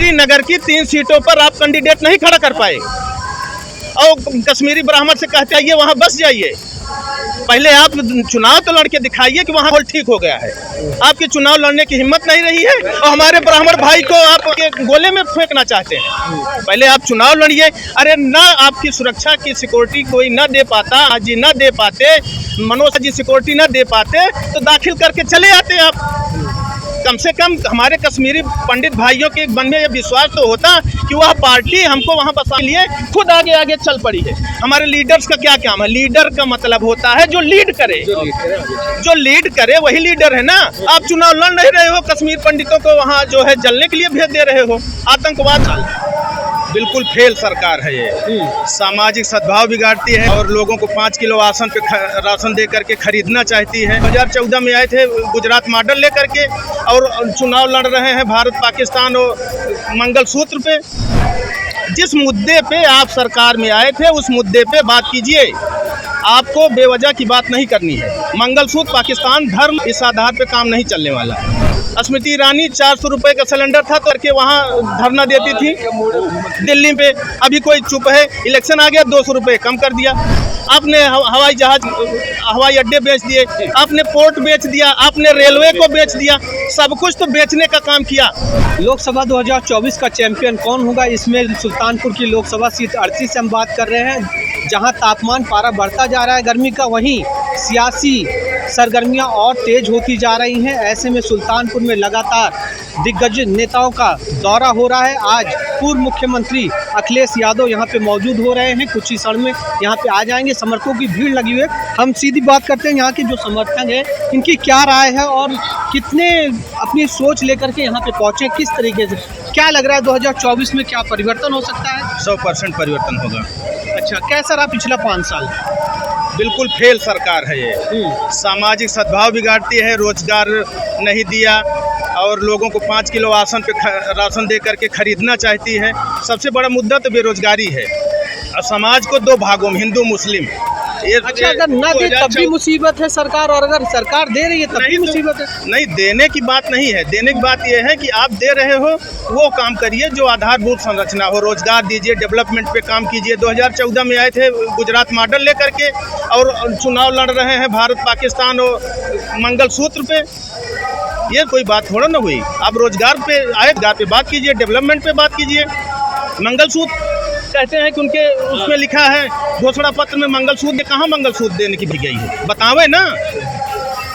पूरी नगर की 3 सीटों पर आप कैंडिडेट नहीं खड़ा कर पाए और कश्मीरी ब्राह्मण से कहते आइए वहाँ बस जाइए। पहले आप चुनाव तो लड़के दिखाइए कि वहाँ ठीक हो गया है। आपके चुनाव लड़ने की हिम्मत नहीं रही है और हमारे ब्राह्मण भाई को आप गोले में फेंकना चाहते हैं। पहले आप चुनाव लड़िए। अरे ना आपकी सुरक्षा की सिक्योरिटी कोई ना दे पाता, आज ना दे पाते, मनोज जी सिक्योरिटी ना दे पाते तो दाखिल करके चले आते आप। कम से कम हमारे कश्मीरी पंडित भाइयों के मन में ये विश्वास तो होता कि वह पार्टी हमको वहाँ बसाने के लिए खुद आगे आगे चल पड़ी है। हमारे लीडर्स का क्या काम है? लीडर का मतलब होता है जो लीड करे, जो लीड करे वही लीडर है ना। आप चुनाव लड़ नहीं रहे हो, कश्मीर पंडितों को वहाँ जो है जलने के लिए भेज दे रहे हो। आतंकवाद बिल्कुल फेल सरकार है ये। सामाजिक सद्भाव बिगाड़ती है और लोगों को 5 किलो राशन दे करके खरीदना चाहती है। 2014 में आए थे गुजरात मॉडल लेकर के और चुनाव लड़ रहे हैं भारत पाकिस्तान और मंगलसूत्र पे। जिस मुद्दे पे आप सरकार में आए थे उस मुद्दे पे बात कीजिए। आपको बेवजह की बात नहीं करनी है। मंगलसूत्र पाकिस्तान धर्म इस आधार पे काम नहीं चलने वाला। स्मृति ईरानी 400 रुपये का सिलेंडर था करके वहाँ धरना देती थी दिल्ली पे। अभी कोई चुप है। इलेक्शन आ गया 200 रुपये कम कर दिया। आपने हवाई जहाज हवाई अड्डे बेच दिए, आपने पोर्ट बेच दिया, आपने रेलवे को बेच दिया। सब कुछ तो बेचने का काम किया। लोकसभा 2024 का चैंपियन कौन होगा? इसमें सुल्तानपुर की लोकसभा सीट 38 से हम बात कर रहे हैं, जहां तापमान पारा बढ़ता जा रहा है गर्मी का, वहीं सियासी सरगर्मियां और तेज होती जा रही हैं। ऐसे में सुल्तानपुर में लगातार दिग्गज नेताओं का दौरा हो रहा है। आज पूर्व मुख्यमंत्री अखिलेश यादव यहां पे मौजूद हो रहे हैं। कुछ ही क्षण में यहां पे आ जाएंगे। समर्थकों की भीड़ लगी हुई है। हम सीधी बात करते हैं यहाँ के जो समर्थक हैं, इनकी क्या राय है और कितने अपनी सोच लेकर के यहाँ पे पहुँचे, किस तरीके से, क्या लग रहा है 2024 में क्या परिवर्तन हो सकता है? 100% परिवर्तन होगा। अच्छा, कैसा रहा पिछला 5 साल? बिल्कुल फेल सरकार है ये। सामाजिक सद्भाव बिगाड़ती है, रोजगार नहीं दिया और लोगों को 5 किलो राशन दे करके खरीदना चाहती है। सबसे बड़ा मुद्दा तो बेरोजगारी है और समाज को 2 भागों में, हिंदू मुस्लिम। अच्छा, अगर ना दे तब भी मुसीबत है सरकार, और अगर सरकार दे रही है तब भी मुसीबत है? नहीं, देने की बात नहीं है। देने की बात यह है कि आप दे रहे हो वो काम करिए जो आधारभूत संरचना हो। रोजगार दीजिए, डेवलपमेंट पे काम कीजिए। 2014 में आए थे गुजरात मॉडल लेकर के और चुनाव लड़ रहे हैं भारत पाकिस्तान और मंगलसूत्र पे। ये कोई बात थोड़ा ना हुई। आप रोजगार पे आए, पे बात कीजिए, डेवलपमेंट पे बात कीजिए। मंगलसूत्र कहते हैं कि उनके उसमें लिखा है घोषणा पत्र में मंगलसूत्र, कहाँ मंगलसूत्र देने की भी गई है? बतावे ना।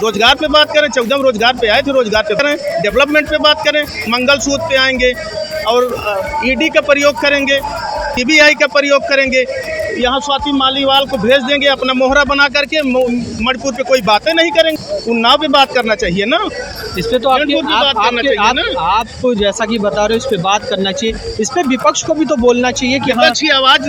रोजगार पे बात करें, 14 में रोजगार पे आए थे, रोजगार पे करें, डेवलपमेंट पे बात करें, मंगलसूत्र पे आएंगे और ईडी का प्रयोग करेंगे, सीबीआई का प्रयोग करेंगे। यहाँ स्वाति मालीवाल को भेज देंगे अपना मोहरा बना करके। मणिपुर पे कोई बातें नहीं करेंगे। उन्नाव पे बात करना चाहिए ना। इस पे तो आपको जैसा कि बता रहे हो, इस पे बात करना चाहिए। इस पे विपक्ष को भी तो बोलना चाहिए कि विपक्ष की आवाज,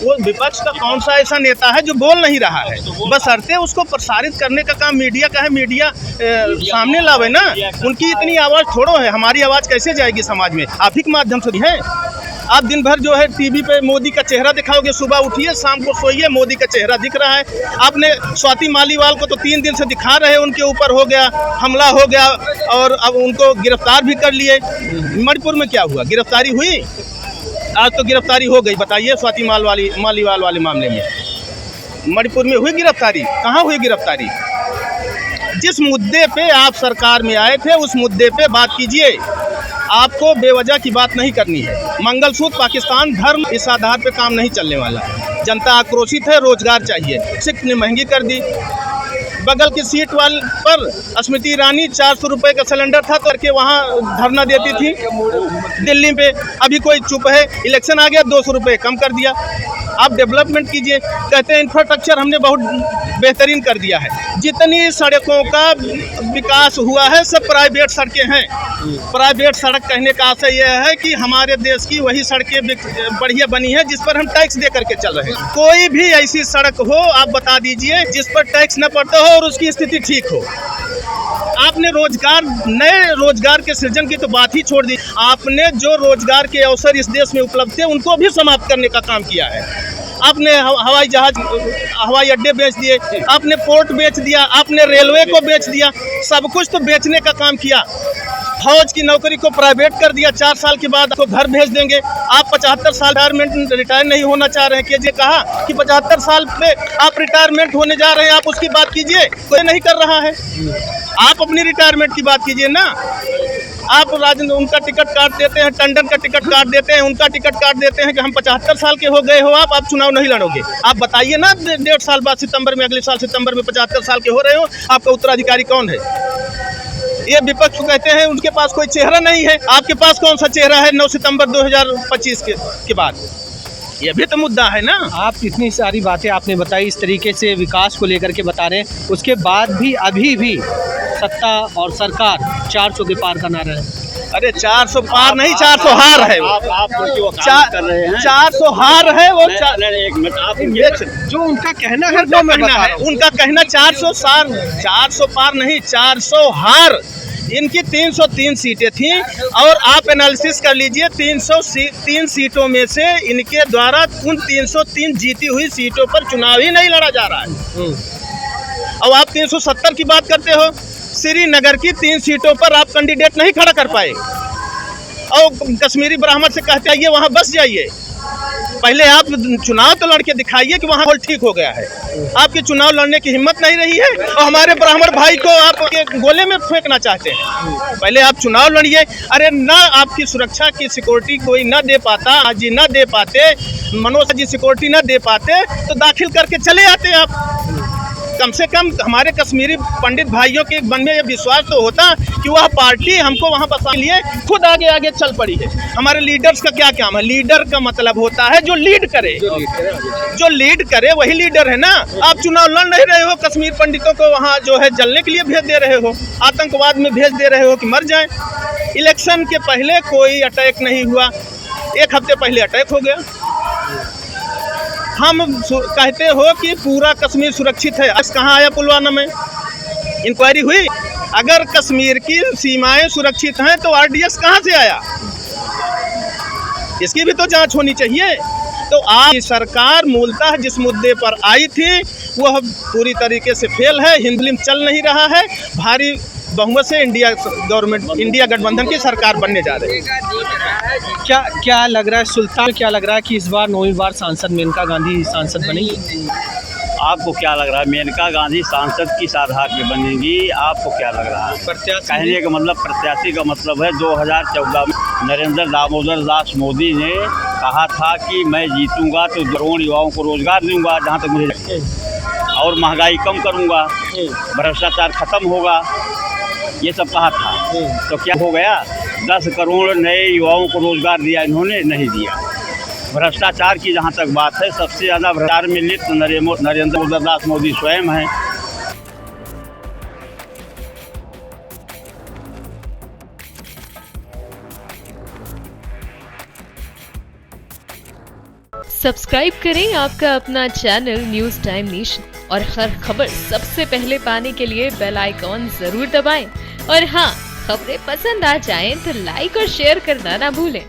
वो विपक्ष का कौन सा ऐसा नेता है जो बोल नहीं रहा है? बशर्ते उसको प्रसारित करने का काम मीडिया का है। मीडिया सामने लावे ना। उनकी इतनी आवाज थोड़ो है। हमारी आवाज कैसे जाएगी समाज में? आप ही के माध्यम से है। आप दिन भर जो है टीवी पे मोदी का चेहरा दिखाओगे, सुबह उठिए शाम को सोइए, मोदी का चेहरा दिख रहा है। आपने स्वाति मालीवाल को तो 3 दिन से दिखा रहे, उनके ऊपर हो गया हमला हो गया और अब उनको गिरफ्तार भी कर लिए। मणिपुर में क्या हुआ? गिरफ्तारी हुई? आज तो गिरफ्तारी हो गई। बताइए, स्वाति मालीवाल वाले मामले में मणिपुर में हुई गिरफ्तारी? कहाँ हुई गिरफ्तारी? जिस मुद्दे पे आप सरकार में आए थे उस मुद्दे पे बात कीजिए। आपको बेवजह की बात नहीं करनी है। मंगलसूत्र पाकिस्तान धर्म इस आधार पे काम नहीं चलने वाला। जनता आक्रोशित है, रोजगार चाहिए। सिर्फ ने महंगी कर दी। बगल की सीट वाले पर स्मृति ईरानी 400 रुपये का सिलेंडर था करके वहाँ धरना देती थी दिल्ली पे। अभी कोई चुप है। इलेक्शन आ गया 200 रुपये कम कर दिया। आप डेवलपमेंट कीजिए। कहते हैं इंफ्रास्ट्रक्चर हमने बहुत बेहतरीन कर दिया है। जितनी सड़कों का विकास हुआ है सब प्राइवेट सड़कें हैं। प्राइवेट सड़क कहने का आशय यह है कि हमारे देश की वही सड़कें बढ़िया बनी है जिस पर हम टैक्स दे करके चल रहे हैं। कोई भी ऐसी सड़क हो आप बता दीजिए जिस पर टैक्स न पड़ता हो और उसकी स्थिति ठीक हो। आपने नए रोजगार के सृजन की तो बात ही छोड़ दी। आपने जो रोजगार के अवसर इस देश में उपलब्ध थे उनको भी समाप्त करने का काम किया है। आपने हवाई जहाज हवाई अड्डे बेच दिए, आपने पोर्ट बेच दिया, आपने रेलवे को बेच दिया। सब कुछ तो बेचने का काम किया। फौज की नौकरी को प्राइवेट कर दिया, 4 साल के बाद आपको घर भेज देंगे। आप 75 साल रिटायर नहीं होना चाह रहे हैं, कीजिए, कहा कि 75 साल पे आप रिटायरमेंट होने जा रहे हैं, आप उसकी बात कीजिए, कोई नहीं कर रहा है। आप अपनी रिटायरमेंट की बात कीजिए ना। आप राजेंद्र उनका टिकट काट देते हैं, टंडन का टिकट काट देते हैं, उनका टिकट काट देते हैं कि हम 75 साल के हो गए हो, आप चुनाव नहीं लड़ोगे। आप बताइए ना, 1.5 साल बाद सितंबर में, अगले साल सितंबर में 75 साल के हो रहे हो, आपका उत्तराधिकारी कौन है? ये विपक्ष कहते हैं उनके पास कोई चेहरा नहीं है। आपके पास कौन सा चेहरा है 9 सितंबर 2025 के बाद? ये भी तो मुद्दा है ना। आप इतनी सारी बातें आपने बताई, इस तरीके से विकास को लेकर के बता रहे हैं, उसके बाद भी अभी भी सत्ता और सरकार 400 के पार का नारा है। अरे 400 पार नहीं, 400 हार है वो। आप कर रहे हैं। 400 हार है वो। एक मिनट, आप जो उनका कहना है वो मैं बता रहा हूं। उनका कहना 400 पार नहीं, 400 हार। इनकी 303 सीटें थी और आप एनालिसिस कर लीजिए, 303 सीटों में से इनके द्वारा उन 303 जीती हुई सीटों पर चुनाव ही नहीं लड़ा जा रहा है। और आप 370 की बात करते हो। श्रीनगर की 3 सीटों पर आप कैंडिडेट नहीं खड़ा कर पाए और कश्मीरी ब्राह्मण से कहते आइए वहाँ बस जाइए। पहले आप चुनाव तो लड़के दिखाइए कि वहाँ ठीक हो गया है। आपके चुनाव लड़ने की हिम्मत नहीं रही है और हमारे ब्राह्मण भाई को आप गोले में फेंकना चाहते हैं। पहले आप चुनाव लड़िए। अरे ना आपकी सुरक्षा की सिक्योरिटी कोई ना दे पाता, आज जी ना दे पाते, मनोज जी सिक्योरिटी ना दे पाते तो दाखिल करके चले आते आप। कम से कम हमारे कश्मीरी पंडित भाइयों के मन में ये विश्वास तो होता कि वह पार्टी हमको वहाँ बसाने लिए खुद आगे आगे चल पड़ी है। हमारे लीडर्स का क्या काम है? लीडर का मतलब होता है जो लीड करे, जो लीड करे वही लीडर है ना। आप चुनाव लड़ नहीं रहे हो, कश्मीर पंडितों को वहाँ जो है जलने के लिए भेज दे रहे हो, आतंकवाद में भेज दे रहे हो कि मर जाए। इलेक्शन के पहले कोई अटैक नहीं हुआ, 1 हफ्ते पहले अटैक हो गया। हम कहते हो कि पूरा कश्मीर सुरक्षित है, आज कहाँ आया पुलवामा में? इंक्वायरी हुई? अगर कश्मीर की सीमाएं सुरक्षित हैं तो आरडीएक्स कहाँ से आया? इसकी भी तो जांच होनी चाहिए। तो आज सरकार मूलतः जिस मुद्दे पर आई थी वह पूरी तरीके से फेल है। हिंदुलिम चल नहीं रहा है। भारी बहुमत से इंडिया गठबंधन की सरकार बनने जा रही है। क्या लग रहा है सुल्तान, क्या लग रहा है कि इस बार 9वीं बार सांसद मेनका गांधी सांसद बनेंगी? आपको क्या लग रहा है मेनका गांधी सांसद किस आधार पे बनेंगी? आपको क्या लग रहा है? कहने का मतलब, प्रत्याशी का मतलब है 2014 में नरेंद्र दामोदर दास मोदी ने कहा था कि मैं जीतूंगा तो करोड़ युवाओं को रोजगार दूंगा, जहाँ तक मुझे, और महंगाई कम करूंगा, भ्रष्टाचार खत्म होगा, ये सब कहा था। तो क्या हो गया? 10 करोड़ नए युवाओं को रोजगार दिया इन्होंने? नहीं दिया। भ्रष्टाचार की जहाँ तक बात है, सबसे ज़्यादा भ्रष्टाचार में लिप्त नरेंद्र दास मोदी स्वयं हैं। सब्सक्राइब करें आपका अपना चैनल न्यूज़ टाइम नेशन और हर खबर सबसे पहले पाने के लिए बेल आइकॉन जरूर दबाएं। और हाँ, खबरें पसंद आ जाएं तो लाइक और शेयर करना ना भूलें।